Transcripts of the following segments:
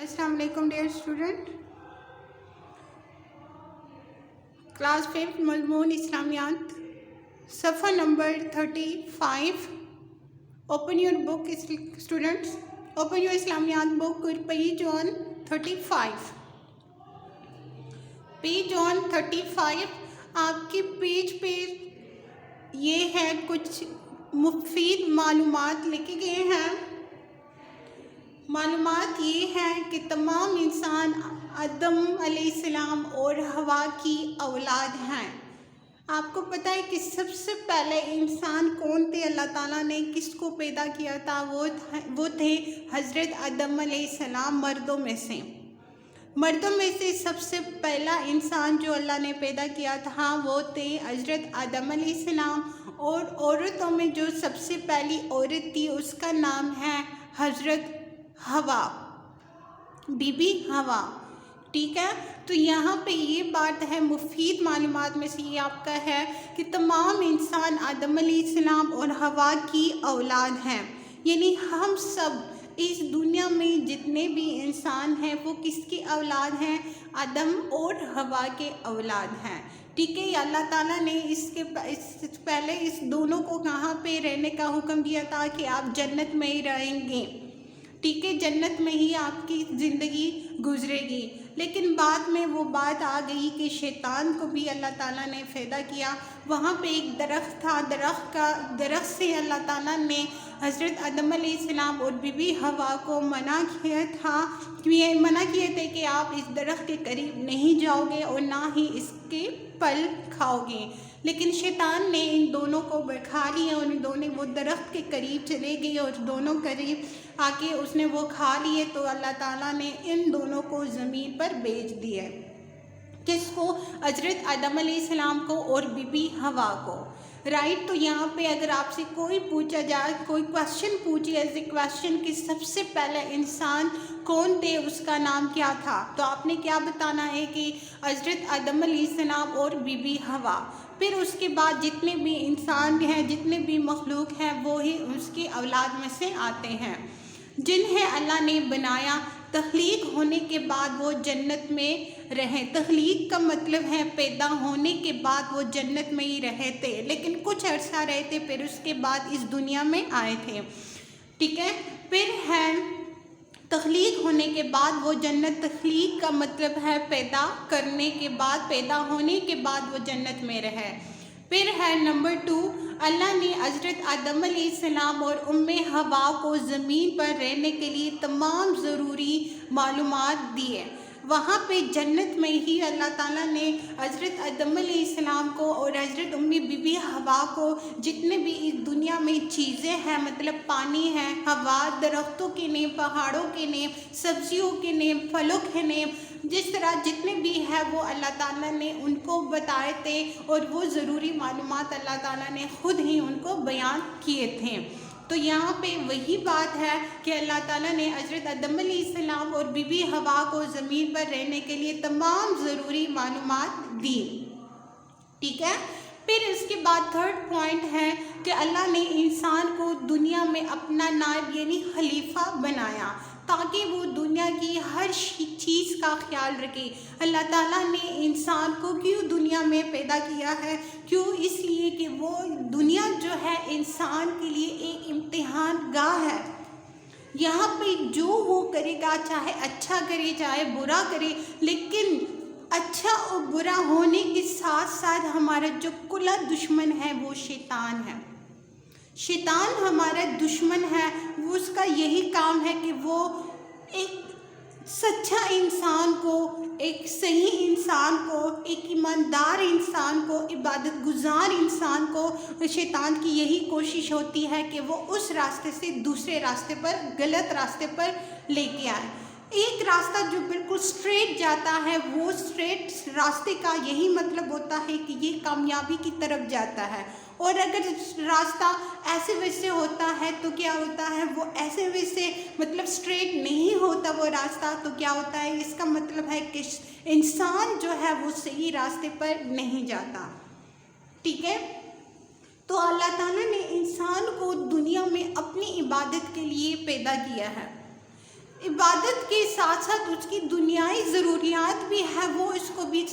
अस्सलाम वालेकुम dear student. Class 5 मज़मून इस्लामियात सफ़ा नंबर 35। Open your book students, open your इस्लामियात book page on 35। Page on 35 आपके पेज पे ये है कुछ मुफीद मालूमात लिखे गए हैं। मालूमात ये है कि तमाम इंसान आदम अलैहिस्सलाम और हवा की औलाद हैं। आपको पता है कि सबसे पहले इंसान कौन थे? अल्लाह ताला ने किसको पैदा किया था? वो थे हज़रत आदम अलैहिस्सलाम। मर्दों में से सबसे पहला इंसान जो अल्लाह ने पैदा किया था वो थे हज़रत आदम अलैहिस्सलाम। और औरतों में जो सबसे पहली औरत थी उसका नाम है हज़रत हवा, बीबी हवा। ठीक है, तो यहाँ पे ये बात है, मुफीद मालूमात में से ये आपका है कि तमाम इंसान आदम अलैहिस्सलाम और हवा की औलाद हैं। यानी हम सब इस दुनिया में जितने भी इंसान हैं वो किसकी औलाद हैं? आदम और हवा के औलाद हैं। ठीक है, अल्लाह ताला ने इससे पहले इस दोनों को कहाँ पे रहने का हुक्म दिया था कि आप जन्नत में ही रहेंगे। ठीक है, जन्नत में ही आपकी ज़िंदगी गुजरेगी। लेकिन बाद में वो बात आ गई कि शैतान को भी अल्लाह ताला ने पैदा किया। वहाँ पे एक दरख्त था, दरख्त से अल्लाह ताला ने हज़रत आदम अलैहिस्सलाम और बीबी हवा को मना किए थे कि आप इस दरख्त के करीब नहीं जाओगे और ना ही इसके फल खाओगे। लेकिन शैतान ने इन दोनों को बैठा लिया और इन दोनों वो दरख्त के करीब चले गए और दोनों करीब आके उसने वो खा लिए। तो अल्लाह ताला ने इन दोनों को ज़मीन पर बेच दिया। किसको? हज़रत आदम अलैहिस्सलाम को और बीबी हवा को। राइट, तो यहाँ पे अगर आपसे कोई पूछा जाए, कोई क्वेश्चन पूछे एज ए क्वेश्चन कि सबसे पहले इंसान कौन थे, उसका नाम क्या था, तो आपने क्या बताना है कि हज़रत आदम अलैहिस्सलाम और बीबी हवा। फिर उसके बाद जितने भी इंसान हैं, जितने भी मखलूक हैं, वो ही उसकी औलाद में से आते हैं जिन्हें अल्लाह ने बनाया। तख्लीक होने के बाद वो जन्नत में रहे। तख्लीक का मतलब है पैदा होने के बाद वो जन्नत में ही रहे थे, लेकिन कुछ अर्सा रहे थे, फिर उसके बाद इस दुनिया में आए थे। ठीक है, फिर है तख्लीक होने के बाद वो जन्नत। तख्लीक का मतलब है पैदा करने के बाद, पैदा होने के बाद वो जन्नत में रहे। फिर है नंबर 2, अल्लाह ने हज़रत आदम अलैहिस्सलाम और उम्मे हवा को ज़मीन पर रहने के लिए तमाम ज़रूरी मालूमात दिए। वहाँ पे जन्नत में ही अल्लाह ताला ने हज़रत आदम अलैहिस्सलाम को और हज़रत उम्मी बीबी हवा को जितने भी इस दुनिया में चीज़ें हैं, मतलब पानी है, हवा, दरख्तों के नेम, पहाड़ों के नेम, सब्जियों के नेम, फलों के नेम, जिस तरह जितने भी है वो अल्लाह ताला ने उनको बताए थे और वो ज़रूरी मालूमात अल्लाह ताला ने ख़ुद ही उनको बयान किए थे। तो यहाँ पे वही बात है कि अल्लाह ताला ने हज़रत आदम अलैहिस्सलाम और बीबी हवा को ज़मीन पर रहने के लिए तमाम ज़रूरी मालूमात दी। ठीक है, फिर इसके बाद थर्ड पॉइंट है कि अल्लाह ने इंसान को दुनिया में अपना नायब यानी खलीफा बनाया ताकि वो दुनिया की हर चीज़ का ख्याल रखे। अल्लाह ताला ने इंसान को क्यों दुनिया में पैदा किया है? क्यों? इसलिए कि वो दुनिया जो है इंसान के लिए एक इम्तिहान गाह है। यहाँ पे जो वो करेगा, चाहे अच्छा करे चाहे बुरा करे, लेकिन अच्छा और बुरा होने के साथ साथ हमारा जो कुला दुश्मन है वो शैतान है। शैतान हमारा दुश्मन है। वो उसका यही काम है कि वो एक सच्चा इंसान को, एक सही इंसान को, एक ईमानदार इंसान को, इबादत गुजार इंसान को, शैतान की यही कोशिश होती है कि वो उस रास्ते से दूसरे रास्ते पर, गलत रास्ते पर लेके आए। एक रास्ता जो बिल्कुल स्ट्रेट जाता है, वो स्ट्रेट रास्ते का यही मतलब होता है कि ये कामयाबी की तरफ जाता है। और अगर रास्ता ऐसे वैसे होता है तो क्या होता है? वो ऐसे वैसे मतलब स्ट्रेट नहीं होता वो रास्ता, तो क्या होता है? इसका मतलब है कि इंसान जो है वो सही रास्ते पर नहीं जाता। ठीक है, तो अल्लाह ताला ने इंसान को दुनिया में अपनी इबादत के लिए पैदा किया है। عبادت کے ساتھ ساتھ اس کی دنیائی ضروریات بھی ہے، وہ اس کو بھی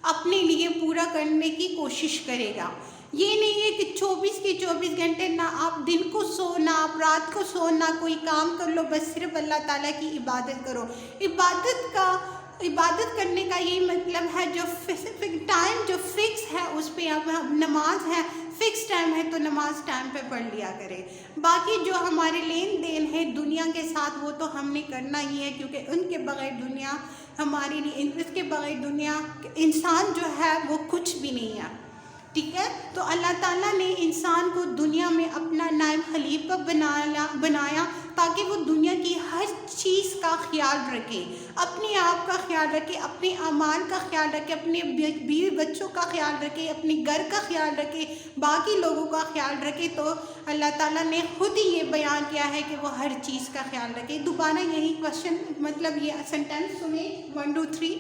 اپنے لیے پورا کرنے کی کوشش کرے گا۔ یہ نہیں ہے کہ 24 کے 24 گھنٹے نہ آپ دن کو سو، نہ آپ رات کو سو، نہ کوئی کام کر لو، بس صرف اللہ تعالیٰ کی عبادت کرو۔ عبادت کرنے کا یہی مطلب ہے جو ٹائم جو فکس ہے اس پہ اب نماز ہے، فکس ٹائم ہے تو نماز ٹائم پہ پڑھ لیا کرے۔ باقی جو ہمارے لین دین ہے دنیا کے ساتھ وہ تو ہم نے کرنا ہی ہے، کیونکہ ان کے بغیر دنیا ہماری نہیں، اس کے بغیر دنیا انسان جو ہے وہ کچھ بھی نہیں ہے، ٹھیک ہے۔ تو اللہ تعالیٰ نے انسان کو دنیا میں اپنا نائب خلیفہ بنایا تاکہ وہ دنیا کی ہر چیز کا خیال رکھے، اپنے آپ کا خیال رکھے، اپنے اعمال کا خیال رکھے، اپنے بیوی بچوں کا خیال رکھے، اپنے گھر کا خیال رکھے، باقی لوگوں کا خیال رکھے۔ تو اللہ تعالیٰ نے خود ہی یہ بیان کیا ہے کہ وہ ہر چیز کا خیال رکھے۔ دوبارہ یہی کوشچن مطلب یہ سینٹینس سنیں 1 2 3۔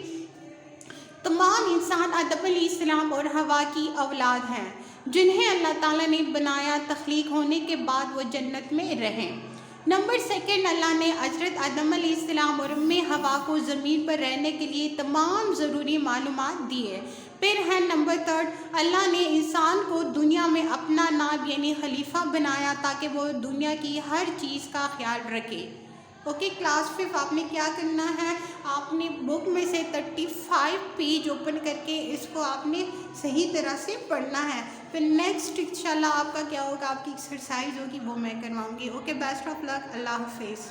تمام انسان آدم علیہ السلام اور حوا کی اولاد ہیں جنہیں اللہ تعالیٰ نے بنایا، تخلیق ہونے کے بعد وہ جنت میں رہیں۔ نمبر 2، اللہ نے حضرت آدم علیہ السلام اور ام حوا کو زمین پر رہنے کے لیے تمام ضروری معلومات دی ہے۔ پھر ہے نمبر 3، اللہ نے انسان کو دنیا میں اپنا نائب یعنی خلیفہ بنایا تاکہ وہ دنیا کی ہر چیز کا خیال رکھے۔ اوکے، کلاس 5 آپ نے کیا کرنا ہے، آپ نے بک میں سے 35 پیج اوپن کر کے اس کو آپ نے صحیح طرح سے پڑھنا ہے۔ پھر نیکسٹ انشاءاللہ آپ کا کیا ہوگا، آپ کی ایکسرسائز ہوگی وہ میں کرواؤں گی۔ اوکے، بیسٹ آف لک، اللہ حافظ۔